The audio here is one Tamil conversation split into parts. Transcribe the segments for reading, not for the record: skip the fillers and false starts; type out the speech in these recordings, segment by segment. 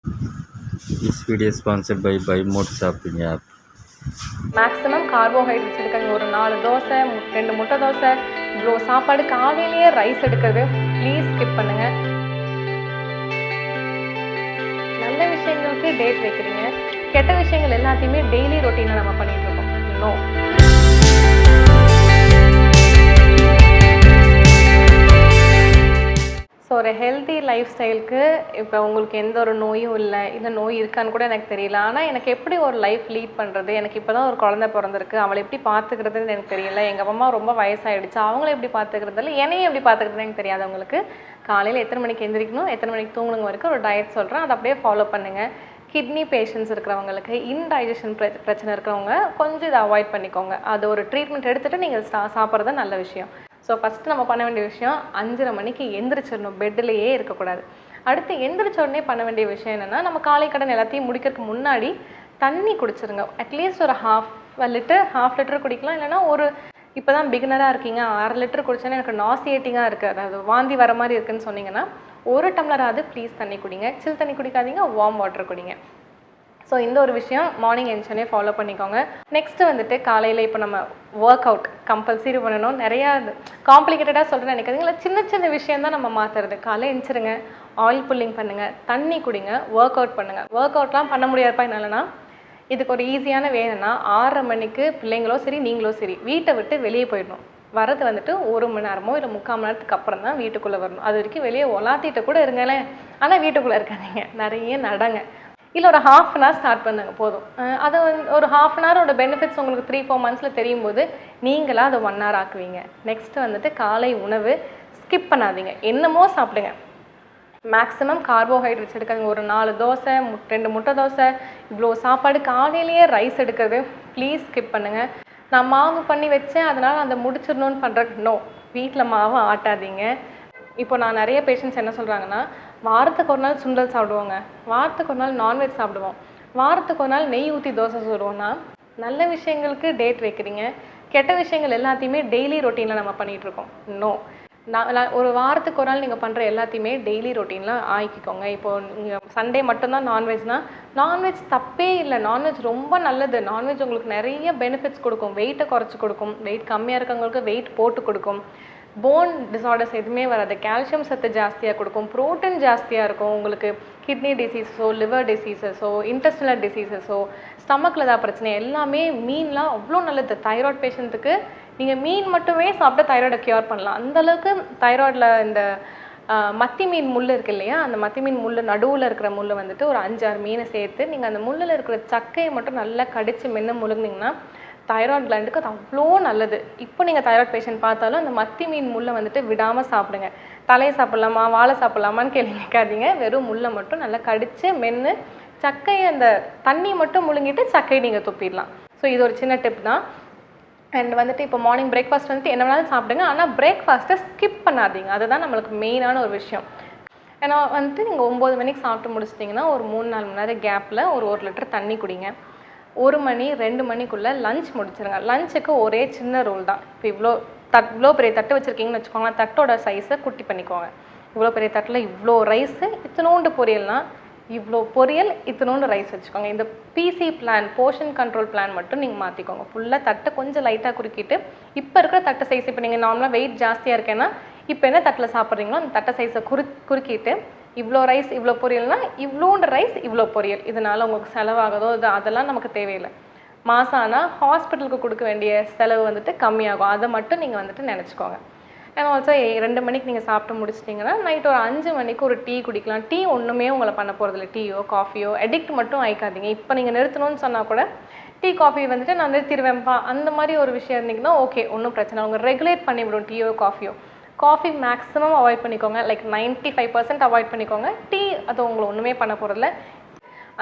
This video is sponsored by Mode Shopping app. Maximum carbohydrates எடுக்காங்க. ஒரு 4 தோசை 2 முட்டை தோசை இவ்வளோ சாப்பாடு காலையிலேயே ரைஸ் எடுக்கிறது ப்ளீஸ் ஸ்கிப் பண்ணுங்கள். நல்ல விஷயங்களுக்கு டேட் வைக்கிறீங்க, கெட்ட விஷயங்கள் எல்லாத்தையுமே டெய்லி ரொட்டீனாக நம்ம பண்ணிகிட்டு இருக்கோம். நோ. ஸோ ஒரு ஹெல்த்தி லைஃப் ஸ்டைலுக்கு இப்போ உங்களுக்கு எந்த ஒரு நோயும் இல்லை நோய் இருக்கான்னு கூட எனக்கு தெரியல. ஆனால் எனக்கு எப்படி ஒரு லைஃப் லீட் பண்ணுறது, எனக்கு இப்போ தான் ஒரு குழந்தை பிறந்திருக்கு, அவளை எப்படி பார்த்துக்கிறதுன்னு எனக்கு தெரியல. எங்கள் அம்மா ரொம்ப வயசாகிடுச்சு, அவங்கள எப்படி பார்த்துக்கிறது இல்லை, என்னையும் எப்படி பார்த்துக்கிறதுன்னு எனக்கு தெரியாது. அவங்களுக்கு காலையில் எத்தனை மணிக்கு எந்திரிக்கணும், எத்தனை மணிக்கு தூங்கணுங்க வரைக்கும் ஒரு டயட் சொல்கிறேன், அதை அப்படியே ஃபாலோ பண்ணுங்கள். கிட்னி பேஷண்ட்ஸ் இருக்கிறவங்களுக்கு, இன்டைஜஷன் பிரச்சனை இருக்கிறவங்க கொஞ்சம் இதை அவாய்ட் பண்ணிக்கோங்க. அது ஒரு ட்ரீட்மெண்ட் எடுத்துகிட்டு நீங்கள் சாப்பிட்றது நல்ல விஷயம். ஸோ ஃபஸ்ட்டு நம்ம பண்ண வேண்டிய விஷயம் 5:30 மணிக்கு எந்திரிச்சிடணும், பெட்டிலேயே இருக்கக்கூடாது. அடுத்து எந்திரிச்ச உடனே பண்ண வேண்டிய விஷயம் என்னென்னா, நம்ம காலை கடன் எல்லாத்தையும் முடிக்கிறதுக்கு முன்னாடி தண்ணி குடிச்சிருங்க. அட்லீஸ்ட் ஒரு half லிட்டர் குடிக்கலாம். இல்லைனா ஒரு இப்போ தான் பிகினராக இருக்கீங்க, 1/2 லிட்டர் குடிச்சோன்னா எனக்கு நாசியேட்டிங்காக இருக்குது, அதாவது வாந்தி வர மாதிரி இருக்குதுன்னு சொன்னீங்கன்னா 1 டம்ளராவது ப்ளீஸ் தண்ணி குடிங்க. சில் தண்ணி குடிக்காதீங்க, வார்ம் வாட்டர் குடிங்க. ஸோ இந்த ஒரு விஷயம் மார்னிங் எழுந்தோடனே ஃபாலோ பண்ணிக்கோங்க. நெக்ஸ்ட்டு வந்துட்டு காலையில் இப்போ நம்ம ஒர்க் அவுட் கம்பல்சரி பண்ணணும். நிறையா காம்ப்ளிகேட்டடாக சொல்கிறேன்னு நினைக்காதீங்க, இல்லை சின்ன சின்ன விஷயம் தான் நம்ம மாற்றுறது. காலையில் எழுந்திருங்க, ஆயில் புல்லிங் பண்ணுங்கள், தண்ணி குடிங்க, ஒர்க் அவுட் பண்ணுங்கள். ஒர்க் அவுட்லாம் பண்ண முடியாதுப்பா என்னாலனா, இதுக்கு ஒரு ஈஸியான வேணும்னா 6:30 மணிக்கு பிள்ளைங்களோ சரி நீங்களோ சரி வீட்டை விட்டு வெளியே போயிடணும். வரது வந்துட்டு 1 மணி நேரமோ இல்லை 3/4 மணி நேரத்துக்கு அப்புறம் தான் வீட்டுக்குள்ளே வரணும். அது வரைக்கும் வெளியே ஒலாத்திட்டு கூட இருங்களேன், ஆனால் வீட்டுக்குள்ளே இருக்காதீங்க. நிறைய நடங்க, இல்லை ஒரு 1/2 அன் ஹவர் ஸ்டார்ட் பண்ணுங்க போதும். அதை ஒரு 1/2 அன் ஹவரோட பெனிஃபிட்ஸ் உங்களுக்கு 3-4 மந்த்ஸில் தெரியும் போது நீங்களாக அதை 1 ஹவர் ஆக்குவீங்க. நெக்ஸ்ட்டு வந்துட்டு காலை உணவு ஸ்கிப் பண்ணாதீங்க, என்னமோ சாப்பிடுங்க. மேக்ஸிமம் கார்போஹைட்ரேட்ஸ் எடுக்காதீங்க. ஒரு 4 தோசை 2 முட்டை தோசை இவ்வளோ சாப்பாடு காலையிலேயே ரைஸ் எடுக்கிறது ப்ளீஸ் ஸ்கிப் பண்ணுங்கள். நான் மாவு பண்ணி வச்சேன் அதனால் அதை முடிச்சிடணும்னு பண்ணுறேன். நோ, வீட்டில் மாவு ஆட்டாதீங்க. இப்போ நான் நிறைய பேஷண்ட்ஸ் என்ன சொல்கிறாங்கன்னா, வாரத்துக்கு ஒரு நாள் சுண்டல் சாப்பிடுவோங்க, வாரத்துக்கு ஒரு நாள் நான்வெஜ் சாப்பிடுவோம், வாரத்துக்கு ஒரு நாள் நெய் ஊற்றி தோசை சுடுவோம்னா நல்ல விஷயங்களுக்கு டேட் வைக்கிறீங்க, கெட்ட விஷயங்கள் எல்லாத்தையுமே டெய்லி ரொட்டீனில் நம்ம பண்ணிகிட்ருக்கோம். நோ, நான் ஒரு வாரத்துக்கு ஒரு நாள் நீங்கள் பண்ணுற எல்லாத்தையுமே டெய்லி ரொட்டீனில் ஆக்கிக்கோங்க. இப்போது நீங்கள் சண்டே மட்டும்தான் நான்வெஜ் தப்பே இல்லை, நான்வெஜ் ரொம்ப நல்லது. நான்வெஜ் உங்களுக்கு நிறைய பெனிஃபிட்ஸ் கொடுக்கும், வெயிட்டை குறைச்சி கொடுக்கும், வெயிட் கம்மியாக இருக்கவங்களுக்கு வெயிட் போட்டு கொடுக்கும், போன் டிஸார்டர்ஸ் எதுவுமே வராது, கால்சியம் சத்து ஜாஸ்தியாக கொடுக்கும், ப்ரோட்டீன் ஜாஸ்தியாக இருக்கும். உங்களுக்கு கிட்னி டிசீஸஸோ லிவர் டிசீஸஸோ இன்டெஸ்டினல் டிசீஸஸோ ஸ்டமக்கில் ஏதாவது பிரச்சனை எல்லாமே மீன்லாம் அவ்வளோ நல்லது. தைராய்டு பேஷண்ட்டுக்கு நீங்கள் மீன் மட்டுமே சாப்பிட்டு தைராய்டை க்யூர் பண்ணலாம். அந்தளவுக்கு தைராய்டில் இந்த மத்தி மீன் முள் இருக்குது இல்லையா, அந்த மத்தி மீன் முள் நடுவில் இருக்கிற முள் வந்துட்டு ஒரு 5-6 மீனை சேர்த்து நீங்கள் அந்த முள்ளில் இருக்கிற சக்கையை மட்டும் நல்லா கடித்து மென்று முழுங்கினீங்கன்னா தைராய்டு கிளாண்டுக்கு அது அவ்வளோ நல்லது. இப்போ நீங்கள் தைராய்டு பேஷண்ட் பார்த்தாலும் அந்த மத்தி மீன் முள்ளை வந்துட்டு விடாமல் சாப்பிடுங்க. தலையை சாப்பிட்லாமா வாழை சாப்பிட்லாமான்னு கேட்காதீங்க, வெறும் முள்ளை மட்டும் நல்லா கடித்து மென்று சக்கையை அந்த தண்ணி மட்டும் முழுங்கிட்டு சக்கையை நீங்கள் துப்பிடலாம். ஸோ இது ஒரு சின்ன டிப் தான். அண்ட் வந்துட்டு இப்போ மார்னிங் பிரேக்ஃபாஸ்ட் வந்துட்டு என்ன வேணாலும் சாப்பிடுங்க, ஆனால் பிரேக்ஃபாஸ்ட்டை ஸ்கிப் பண்ணாதீங்க. அதுதான் நம்மளுக்கு மெயினான ஒரு விஷயம். ஏன்னா வந்துட்டு நீங்கள் 9 மணிக்கு சாப்பிட்டு முடிச்சிட்டிங்கன்னா ஒரு 3-4 மணி நேரம் கேப்பில் ஒரு 1 லிட்டர் தண்ணி குடிங்க. 1 மணி 2 மணிக்குள்ளே லஞ்ச் முடிச்சிருங்க. லஞ்சுக்கு ஒரே சின்ன ரூல் தான். இப்போ இவ்வளோ பெரிய தட்டு வச்சுருக்கீங்கன்னு வச்சுக்கோங்களேன், தட்டோட சைஸை குட்டி பண்ணிக்கோங்க. இவ்வளோ பெரிய தட்டில் இவ்வளோ ரைஸு, இத்தனோண்டு பொரியல்னால் இவ்வளோ பொரியல், இத்தனோண்டு ரைஸ் வச்சுக்கோங்க. இந்த பிசி பிளான், போர்ஷன் கண்ட்ரோல் பிளான் மட்டும் நீங்கள் மாற்றிக்கோங்க. ஃபுல்லாக தட்டை கொஞ்சம் லைட்டாக குறுக்கிட்டு இப்போ இருக்கிற தட்டு சைஸ், இப்போ நீங்கள் நார்மலாக வெயிட் ஜாஸ்தியாக இருக்கேன்னா இப்போ என்ன தட்டில் சாப்பிட்றீங்களோ அந்த தட்டை சைஸை குறுக்கிட்டு இவ்வளோ ரைஸ் இவ்வளோ பொரியல்னா இவ்வளோண்டு ரைஸ் இவ்வளோ பொரியல், இதனால் உங்களுக்கு செலவாகுதோ அதெல்லாம் நமக்கு தேவையில்லை. மாதம் ஆனால் ஹாஸ்பிட்டலுக்கு கொடுக்க வேண்டிய செலவு வந்துட்டு கம்மியாகும். அதை மட்டும் நீங்கள் வந்துட்டு நினச்சிக்கோங்க. அண்ட் ஆல்சோ 2 மணிக்கு நீங்கள் சாப்பிட்டு முடிச்சிட்டிங்கன்னா நைட் ஒரு 5 மணிக்கு ஒரு டீ குடிக்கலாம். டீ ஒன்றுமே உங்களை பண்ண போகிறதில்ல, டீயோ காஃபியோ அடிக்ட் மட்டும் ஆயிக்காதீங்க. இப்போ நீங்கள் நிறுத்தணும்னு சொன்னால் கூட டீ காஃபி வந்துட்டு நான் நிறுத்திடுவேன்ப்பா அந்த மாதிரி ஒரு விஷயம் இருந்தீங்கன்னா ஓகே, ஒன்றும் பிரச்சனை, அவங்க ரெகுலேட் பண்ணிவிடும் டீயோ காஃபியோ. காஃபி மேக்ஸிமம் அவாய்ட் பண்ணிக்கோங்க, லைக் 95% அவாய்ட் பண்ணிக்கோங்க. டீ அது உங்களை ஒன்றுமே பண்ண போகிறதில்ல.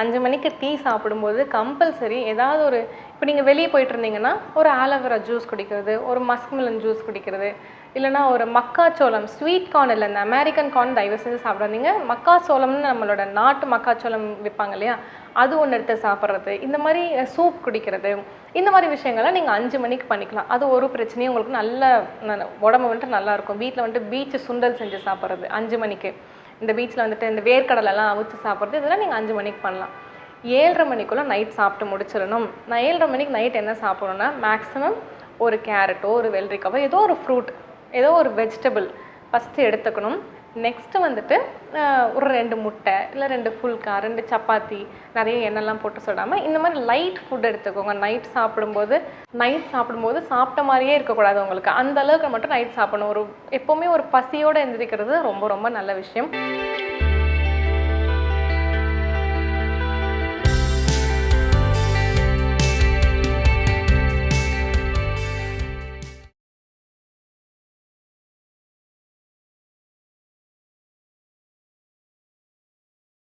5 மணிக்கு டீ சாப்பிடும்போது கம்பல்சரி ஏதாவது ஒரு, இப்போ நீங்கள் வெளியே போயிட்டு இருந்தீங்கன்னா ஒரு ஆலோவேரா ஜூஸ் குடிக்கிறது, ஒரு மஸ்க்மெலன் ஜூஸ் குடிக்கிறது, இல்லைனா ஒரு மக்காச்சோளம் ஸ்வீட் கார்ன் இல்லை இந்த அமெரிக்கன் கார்ன் தயவு செஞ்சு சாப்பிடாதீங்க. மக்காச்சோளம்னு நம்மளோட நாட்டு மக்காச்சோளம் விற்பாங்க இல்லையா, அது ஒன்று எடுத்து சாப்பிட்றது, இந்த மாதிரி சூப் குடிக்கிறது, இந்த மாதிரி விஷயங்களை நீங்கள் 5 மணிக்கு பண்ணிக்கலாம். அது ஒரு பிரச்சனையும் உங்களுக்கு நல்ல உடம்பு வந்துட்டு நல்லாயிருக்கும். வீட்டில் வந்துட்டு பீச்சு சுண்டல் செஞ்சு சாப்பிட்றது 5 மணிக்கு. இந்த பீச்சில் வந்துட்டு இந்த வேர்க்கடலெல்லாம் அவிச்சு சாப்பிட்றது, இதெல்லாம் நீங்கள் 5 மணிக்கு பண்ணலாம். 7:30 மணிக்குள்ளே நைட் சாப்பிட்டு முடிச்சிடணும். நான் 7:30 மணிக்கு நைட் என்ன சாப்பிடணும்னா மேக்ஸிமம் ஒரு கேரட்டோ ஒரு வெள்ளரிக்காவோ ஏதோ ஒரு ஃப்ரூட், ஏதோ ஒரு வெஜிடபிள் ஃபஸ்ட்டு எடுத்துக்கணும். நெக்ஸ்ட்டு வந்துட்டு ஒரு 2 முட்டை இல்லை 2 ஃபுல்கா, 2 சப்பாத்தி, நிறைய எண்ணெய்லாம் போட்டு சொல்லாமல் இந்த மாதிரி லைட் ஃபுட் எடுத்துக்கோங்க. நைட் சாப்பிடும்போது சாப்பிட்ட மாதிரியே இருக்கக்கூடாது உங்களுக்கு. அந்த அளவுக்கு மட்டும் நைட் சாப்பிடணும். எப்போவுமே ஒரு பசியோடு எந்திரிக்கிறது ரொம்ப ரொம்ப நல்ல விஷயம்.